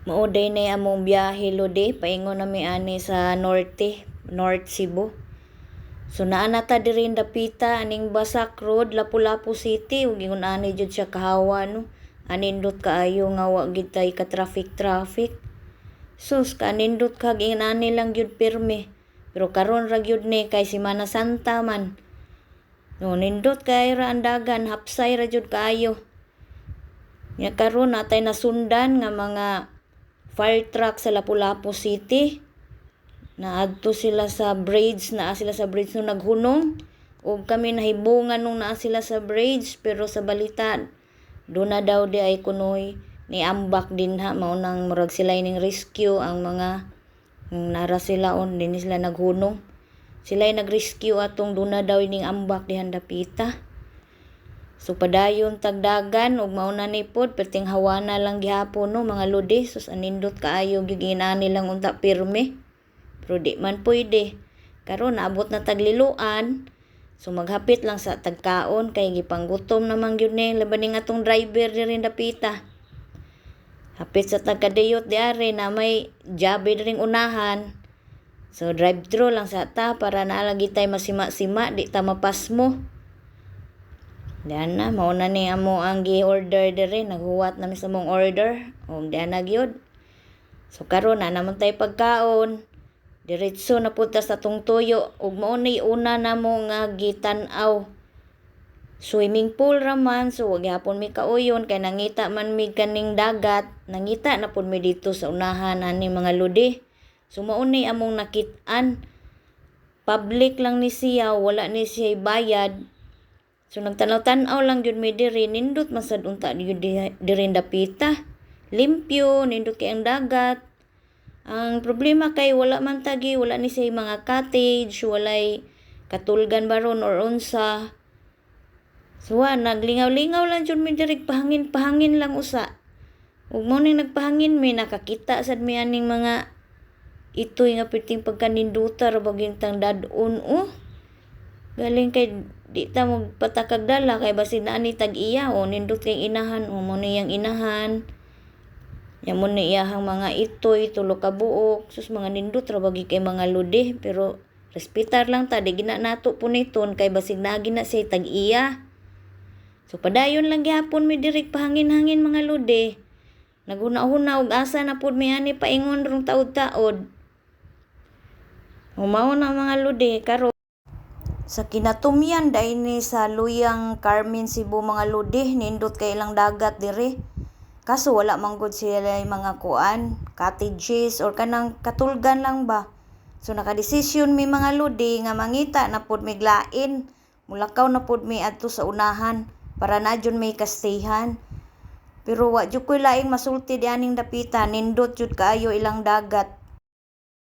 Mauday na among biyahe lode, paingon nami ani sa North Cebu. So naa na ta diri dapita aning Basak Road, Lapu-Lapu City, ug ingon ani jud siya kahawa no. Anindot kaayo nga wa gid tay ka traffic. Sus kanindot kag inani lang gyud pirme. Pero karon ra gyud ni kay Semana Santa man. No nindot kay ra ang dagan, hapsay ra jud kaayo. Nya karon natay nasundan nga mga fire truck sa Lapu-Lapu City. Naadto sila sa bridge, no naghunong. Ug kami nahibungan nung naa sila sa bridge, pero sa balita doon na daw di ay kunoy ni ambak din ha, maunang murag sila ining rescue ang mga nara sila on din sila naghunong. Sila ay nag-rescue atong doon na daw ining ambak dihan dapita. So padayon tagdagan ug mauna ni pod perting hawana lang gihapon no mga lodi. Sus anindot kaayo gyud inani lang unta pirme. Pero di man pwede. Karon naabot na tagliluan. So maghapit lang sa tagkaon kay gipanggutom naman gyud ni laban ning atong driver diri dapita. Hapit sa tagkadiyot diare na may jabe ring unahan. So drive-thru lang sa ta para naalagi tay masima-sima di ta mapasmo. Diyan na mao na ni amo ang gi-order diri, naghuwat nami sa mong order. Og diyan na gyud. So karon na naman tay pagkaon. Diretso na punta sa tong tuyo ug mao ni una namo nga gitan-aw. Swimming pool raman, so wag gyapon mi kauyon kay nangita man mi kaning dagat, nangita na pud mi dito sa unahan ani mga lodi. So mao ni among nakit-an. Public lang ni siya, wala ni siya bayad. So nagtanaw-tanaw lang gyud mi diri, nindot masad unta gyud diri dapita. Limpyo, nindot kay ang dagat. Ang problema kay wala man tagi, wala ni siya mga cottage, walay katulgan baron or unsa. So naglingaw-lingaw lang jud mi diri, pahangin lang usa. Ug mo ning nagpahangin mi nakakita sad mi aning mga itoy nga piting pagkaninduta ra baging tang dadon Galing kay di ta mo patakag dala kay basin na ni tag-iya nindot kay inahan mo ni yang inahan. Yamon ni iyahang mga itoy, tulo ka buok, sus mga nindot ra bagi kay mga lodi, pero respitar lang ta, di gina nato puniton kay basig na gina siya tag-iya. So padayon lang gihapon mi diri pahangin-hangin mga lodi. Naguna-huna og asa na pud mi ani paingon rong taod-taod. Humaw na mga lodi karon sa kinatumyan dai ni sa Luyang Carmen Cebu mga lodi, nindot kay ilang dagat diri. Kaso wala man gud sila mga kuan, cottages or kanang katulgan lang ba. So nakadesisyon mi mga lodi nga mangita na pud mi glain. Mulakaw na pud mi adto sa unahan para na jud may kastihan. Pero wa jud koy laing masulti dianing dapita, nindot jud kaayo ilang dagat.